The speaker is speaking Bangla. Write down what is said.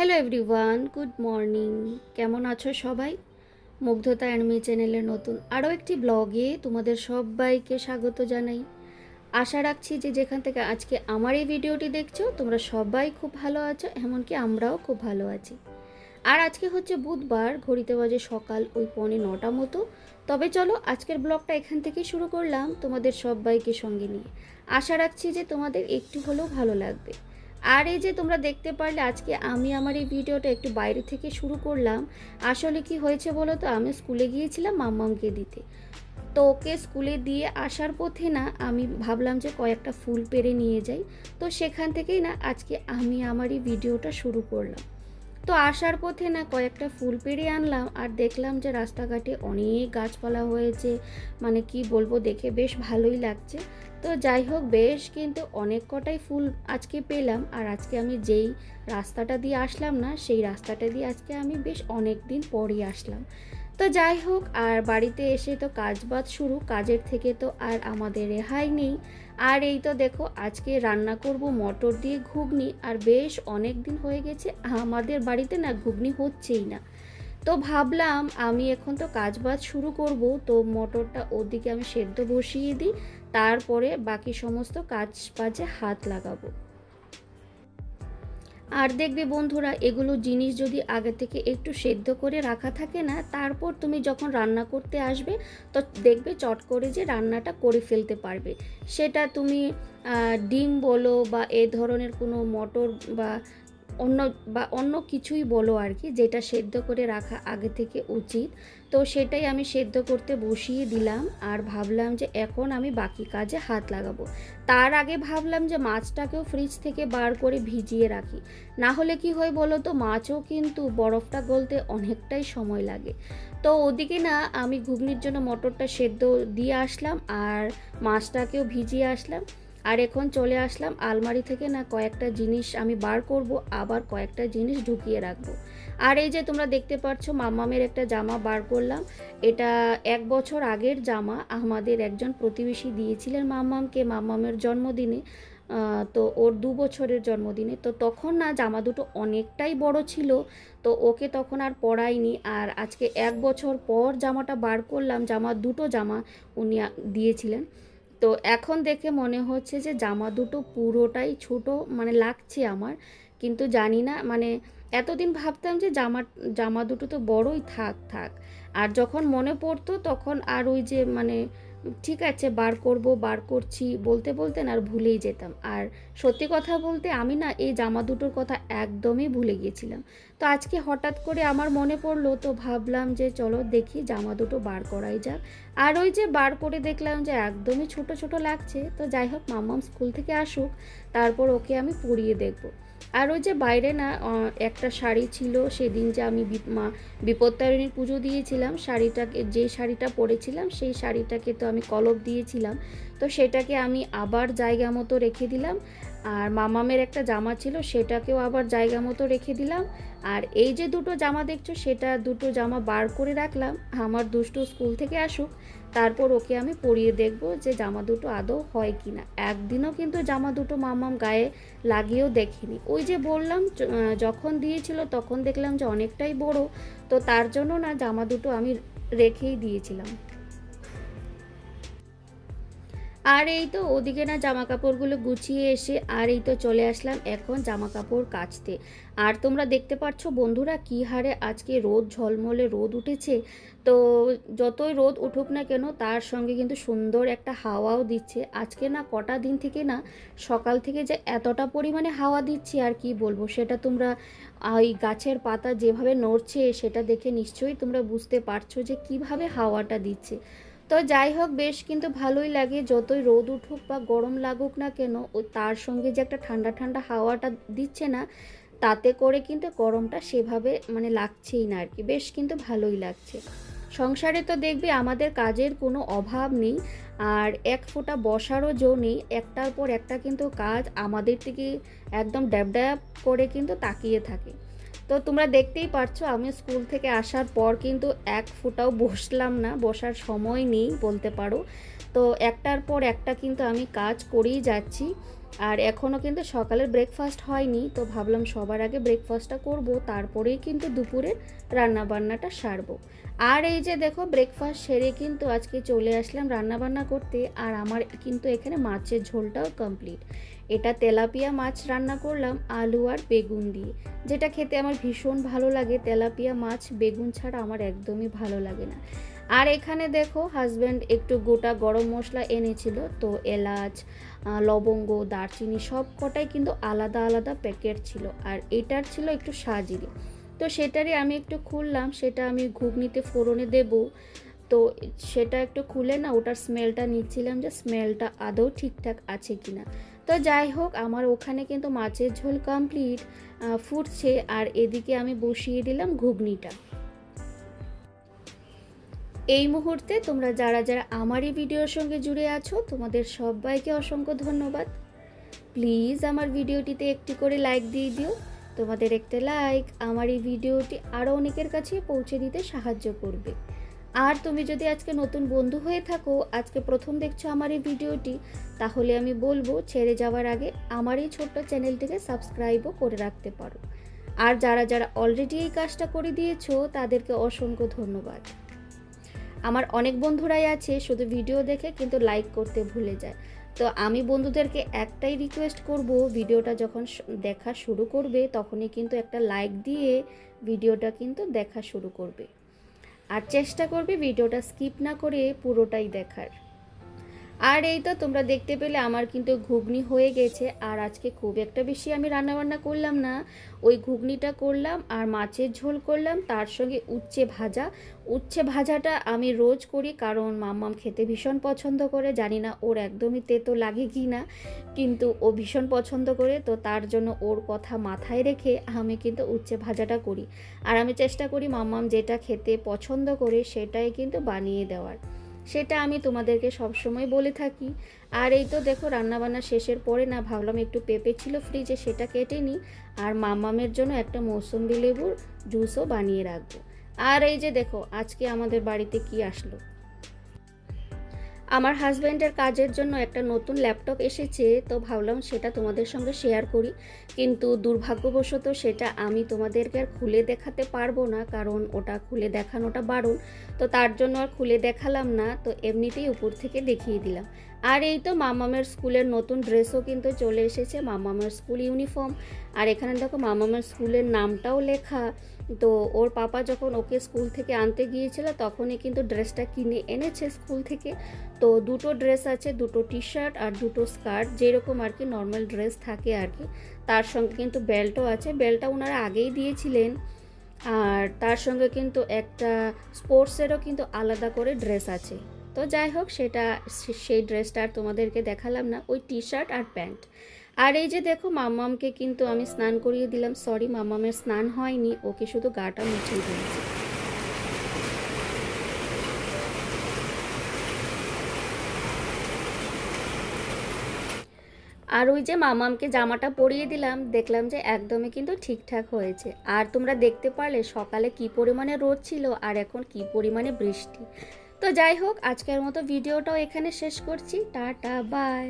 Hello everyone, good morning. কেমন আছো সবাই? মুগ্ধতা অ্যান্ড মি চ্যানেলের নতুন আরও একটি ব্লগে তোমাদের সবাইকে স্বাগত জানাই। আশা রাখছি যে যেখান থেকে আজকে আমার এই ভিডিওটি দেখছো তোমরা সবাই খুব ভালো আছো, এমনকি আমরাও খুব ভালো আছি। আর আজকে হচ্ছে বুধবার, ঘড়িতে বাজে সকাল ওই 9:45 মতো। তবে চলো আজকের ব্লগটা এখান থেকেই শুরু করলাম তোমাদের সবাইকে সঙ্গে নিয়ে। আশা রাখছি যে তোমাদের একটু হলেও ভালো লাগবে। আর এই যে তোমরা দেখতে পারলে আজকে আমি আমার এই ভিডিওটা একটু বাইরে থেকে শুরু করলাম। আসলে কি হয়েছে বলো তো, আমি স্কুলে গিয়েছিলাম মাম্মামকে দিতে। তো ওকে স্কুলে দিয়ে আসার পথে না আমি ভাবলাম যে কয়েকটা ফুল পেড়ে নিয়ে যাই। তো সেখান থেকেই না আজকে আমি আমার এই ভিডিওটা শুরু করলাম। তো আসার পথে না কয়েকটা ফুল পেড়ে আনলাম, আর দেখলাম যে রাস্তাঘাটে অনেক গাছপালা হয়েছে, মানে কি বলবো, দেখে বেশ ভালোই লাগছে। তো যাই হোক, বেশ কিন্তু অনেক কটাই ফুল আজকে পেলাম। আর আজকে আমি যেই রাস্তাটা দিয়ে আসলাম না, সেই রাস্তাটা দিয়ে আজকে আমি বেশ অনেক দিন পরই আসলাম। তো যাই হোক, আর বাড়িতে এসে তো কাজবাজ শুরু, কাজের থেকে তো আর আমাদের রেহাই নেই। আর এই তো দেখো আজকে রান্না করব মটর দিয়ে ঘুগনি, আর বেশ অনেক দিন হয়ে গেছে আমাদের বাড়িতে না ঘুগনি হচ্ছেই না। তো ভাবলাম আমি এখন তো কাজবাজ শুরু করব, তো মটরটা ওদিকে আমি সেদ্ধ বসিয়ে দিই, তারপরে বাকি সমস্ত কাজ বাজে হাত লাগাবো। আর দেখবে বন্ধুরা, এগুলো জিনিস যদি আগে থেকে একটু সেদ্ধ করে রাখা থাকে না, তারপর তুমি যখন রান্না করতে আসবে তো দেখবে চট করে যে রান্নাটা করে ফেলতে পারবে। সেটা তুমি ডিম বলো বা এ ধরনের কোনো মটর বা অন্য অন্য কিছুই বলো আর কি, যেটা সেদ্ধ করে রাখা আগে থেকে উচিত। তো সেটাই আমি সেদ্ধ করতে বসিয়ে দিলাম, আর ভাবলাম যে এখন আমি বাকি কাজে হাত লাগাবো। তার আগে ভাবলাম যে মাছটাকেও ফ্রিজ থেকে বার করে ভিজিয়ে রাখি, না হলে কি হয় বলো তো, মাছও কিন্তু বরফটা গলতে অনেকটাই সময় লাগে। তো ওদিকে না আমি ঘুগনির জন্য মটরটা সেদ্ধ দিয়ে আসলাম, আর মাছটাকেও ভিজিয়ে আসলাম। আর এখন চলে আসলাম আলমারি থেকে না কয়েকটা জিনিস আমি বার করব, আবার কয়েকটা জিনিস ঢুকিয়ে রাখবো। আর এই যে তোমরা দেখতে পাচ্ছ মাম্মামের একটা জামা বার করলাম। এটা 1 বছর আগের জামা, আমাদের একজন প্রতিবেশী দিয়েছিলেন মাম্মামকে মাম্মামের জন্মদিনে। তো ওর 2 বছরের জন্মদিনে, তো তখন না জামা দুটো অনেকটাই বড় ছিল, তো ওকে তখন আর পরাইনি। আর আজকে 1 বছর পর জামাটা বার করলাম, দুটো জামা উনি দিয়েছিলেন। তো এখন দেখে মনে হচ্ছে যে জামা দুটো পুরোটাই ছোট মানে লাগছে আমার, কিন্তু জানি না, মানে এতদিন ভাবতাম যে জামা দুটো তো বড়ই থাক থাক। আর যখন মনে পড়তো তখন আর ওই যে মানে ঠিক আছে বার করব বার করছি বলতে বলতে না আর ভুলেই যেতাম। আর সত্যি কথা বলতে আমি না এই জামা দুটোর কথা একদমই ভুলে গিয়েছিলাম। তো আজকে হঠাৎ করে আমার মনে পড়লো, তো ভাবলাম যে চলো দেখি জামা দুটো বার করাই যাক। আর ওই যে বার করে দেখলাম যে একদমই ছোট ছোট লাগছে। তো যাই হোক, মাম্মাম স্কুল থেকে আসুক, তারপর ওকে আমি পরিয়ে দেখব। আর ওই যে বাইরে না একটা শাড়ি ছিল, সেদিন যে আমি বিপত্তারিণীর পুজো দিয়েছিলাম, যে শাড়িটা পরেছিলাম সেই শাড়িটাকে তো আমি কলপ দিয়েছিলাম। তো সেটাকে আমি আবার জায়গা মতো রেখে দিলাম। আর মামামের একটা জামা ছিল, সেটাকেও আবার জায়গা মতো রেখে দিলাম। আর এই যে দুটো জামা দেখছো, সেটা দুটো জামা বার করে রাখলাম, আমার দুষ্টু স্কুল থেকে আসুক, তারপর ওকে আমি পরিয়ে দেখব যে জামা দুটো আদৌ হয় কি না। একদিনও কিন্তু জামা দুটো মামাম গায়ে লাগিয়েও দেখিনি। ওই যে বললাম যখন দিয়েছিল তখন দেখলাম যে অনেকটাই বড়, তো তার জন্য না জামা দুটো আমি রেখেই দিয়েছিলাম। আর এই তো ওদিকে না জামা কাপড়গুলো গুছিয়ে এসে আর এই তো চলে আসলাম এখন জামা কাপড় কাচতে। আর তোমরা দেখতে পাচ্ছ বন্ধুরা কি হারে আজকে রোদ, ঝলমলে রোদ উঠেছে। তো যতই রোদ উঠুক না কেন, তার সঙ্গে কিন্তু সুন্দর একটা হাওয়াও দিচ্ছে। আজকে না কটা দিন থেকে না সকাল থেকে যে এতটা পরিমাণে হাওয়া দিচ্ছে আর কি বলবো, সেটা তোমরা ওই গাছের পাতা যেভাবে নড়ছে সেটা দেখে নিশ্চয়ই তোমরা বুঝতে পারছো যে কিভাবে হাওয়াটা দিচ্ছে। তো যাই হোক, বেশ কিন্তু ভালোই লাগে, যতই রোদ উঠুক বা গরম লাগুক না কেন, ও তার সঙ্গে যে একটা ঠান্ডা ঠান্ডা হাওয়াটা দিচ্ছে না, তাতে করে কিন্তু গরমটা সেভাবে মানে লাগছেই না আর কি, বেশ কিন্তু ভালোই লাগছে। সংসারে তো দেখবে আমাদের কাজের কোনো অভাব নেই, আর এক ফোঁটা বসারও জো নেই, একটার পর একটা কিন্তু কাজ আমাদের থেকে একদম ড্যাব ড্যাব করে কিন্তু তাকিয়ে থাকে। তো তোমরা দেখতেই পারছো আমি স্কুল থেকে আসার পর কিন্তু এক ফোঁটাও বসলাম না, বসার সময় নেই বলতে পারো। তো একটার পর একটা কিন্তু আমি কাজ করেই যাচ্ছি। আর এখনও কিন্তু সকালের ব্রেকফাস্ট হয়নি, তো ভাবলাম সবার আগে ব্রেকফাস্টটা করব, তারপরেই কিন্তু দুপুরের রান্নাবান্নাটা সারবো। আর এই যে দেখো ব্রেকফাস্ট সেরে কিন্তু আজকে চলে আসলাম রান্নাবান্না করতে। আর আমার কিন্তু এখানে মাছের ঝোলটাও কমপ্লিট। এটা তেলাপিয়া মাছ রান্না করলাম আলু আর বেগুন দিয়ে, যেটা খেতে আমার ভীষণ ভালো লাগে। তেলাপিয়া মাছ বেগুন ছাড়া আমার একদমই ভালো লাগে না। আর এখানে দেখো হাজব্যান্ড একটু গোটা গরম মশলা এনেছিল, তো এলাচ, লবঙ্গ, দারচিনি সব কটাই কিন্তু আলাদা আলাদা প্যাকেট ছিল। আর এটার ছিল একটু সাজিরে, তো সেটারই আমি একটু খুললাম, সেটা আমি ঘুগনিতে ফোড়নে দেব। তো সেটা একটু খুলে না ওটার স্মেলটা নিচ্ছিলাম, যে স্মেলটা আদৌ ঠিকঠাক আছে কিনা। তো যাই হোক, আমার ওখানে কিন্তু মাছের ঝোল কমপ্লিট, ফুটছে। আর এদিকে আমি বসিয়ে দিলাম ঘুগনিটা। এই মুহূর্তে তোমরা যারা যারা আমার এই ভিডিওর সঙ্গে জুড়ে আছো, তোমাদের সবাইকে অসংখ্য ধন্যবাদ। প্লিজ আমার ভিডিওটিতে একটি করে লাইক দিয়ে দিও। তোমাদের একটা লাইক আমার এই ভিডিওটি আরও অনেকের কাছে পৌঁছে দিতে সাহায্য করবে। আর তুমি যদি আজকে নতুন বন্ধু হয়ে থাকো, আজকে প্রথম দেখছো আমার এই ভিডিওটি, তাহলে আমি বলবো ছেড়ে যাওয়ার আগে আমার এই ছোট্ট চ্যানেলটিকে সাবস্ক্রাইবও করে রাখতে পারো। আর যারা যারা অলরেডি এই কাজটা করে দিয়েছো তাদেরকে অসংখ্য ধন্যবাদ। আমার অনেক বন্ধুরাই আছে শুধু ভিডিও দেখে কিন্তু লাইক করতে ভুলে যায়। তো আমি বন্ধুদেরকে একটাই রিকোয়েস্ট করব, ভিডিওটা যখন দেখা শুরু করবে তখনই কিন্তু একটা লাইক দিয়ে ভিডিওটা কিন্তু দেখা শুরু করবে। আর চেষ্টা করবে ভিডিওটা স্কিপ না করে পুরোটাই দেখার। আর এই তো তোমরা দেখতে পেলে আমার কিন্তু ঘুগনি হয়ে গেছে। আর আজকে খুব একটা বেশি আমি রান্নাবান্না করলাম না, ওই ঘুগনিটা করলাম আর মাছের ঝোল করলাম, তার সঙ্গে উচ্ছে ভাজা। উচ্ছে ভাজাটা আমি রোজ করি, কারণ মাম্মাম খেতে ভীষণ পছন্দ করে। জানি না ওর একদমই তেতো লাগে কি না, কিন্তু ও ভীষণ পছন্দ করে, তো তার জন্য ওর কথা মাথায় রেখে আমি কিন্তু উচ্ছে ভাজাটা করি। আর আমি চেষ্টা করি মাম্মাম যেটা খেতে পছন্দ করে সেটাই কিন্তু বানিয়ে দেওয়ার, সেটা আমি তোমাদেরকে সবসময় বলে থাকি। আর এই তো দেখো রান্নাবান্না শেষের পরে না ভাবলাম একটু পেঁপে ছিল ফ্রিজে, সেটা কেটে নিই আর মাম্মামের জন্য একটা মৌসুম্বি লেবুর জুসও বানিয়ে রাখবো। আর এই যে দেখো আজকে আমাদের বাড়িতে কি আসলো, আমার হাজব্যান্ডের কাজের জন্য একটা নতুন ল্যাপটপ এসেছে, তো ভাবলাম সেটা তোমাদের সঙ্গে শেয়ার করি। কিন্তু দুর্ভাগ্যবশত সেটা আমি তোমাদেরকে আর খুলে দেখাতে পারবো না, কারণ ওটা খুলে দেখানোটা বারণ। তো তার জন্য আর খুলে দেখালাম না, তো এমনিতেই উপর থেকে দেখিয়ে দিলাম। আর এই তো মামামের স্কুলের নতুন ড্রেসও কিন্তু চলে এসেছে, মামামের স্কুল ইউনিফর্ম। আর এখানে দেখো মামামের স্কুলের নামটাও লেখা। তো ওর পাপা যখন ওকে স্কুল থেকে আনতে গিয়েছিল তখনই কিন্তু ড্রেসটা কিনে এনেছে স্কুল থেকে। তো দুটো ড্রেস আছে, দুটো টি শার্ট আর দুটো স্কার্ট, যেরকম আর কি নর্মাল ড্রেস থাকে আর কি। তার সঙ্গে কিন্তু বেল্টও আছে, বেল্টটা ওনারা আগেই দিয়েছিলেন। আর তার সঙ্গে কিন্তু একটা স্পোর্টসেরও কিন্তু আলাদা করে ড্রেস আছে। তো যাই হোক সেটা সেই ড্রেসটা আর তোমাদেরকে দেখালাম না, ওই টি শার্ট আর প্যান্ট। আর এই যে দেখো মাম্মামকে কিন্তু আমি স্নান করিয়ে দিলাম, সরি মাম্মামের স্নান হয়নি, ওকে শুধু গাটা মুছিয়ে দিয়েছি। আর ওই যে মামামকে জামাটা পরিয়ে দিলাম, দেখলাম যে একদমই কিন্তু ঠিকঠাক হয়েছে। আর তোমরা দেখতে পারলে সকালে কি পরিমাণে রোদ ছিল আর এখন কি পরিমাণে বৃষ্টি। তো যাই হোক আজকের মতো ভিডিওটাও এখানে শেষ করছি, টাটা বাই।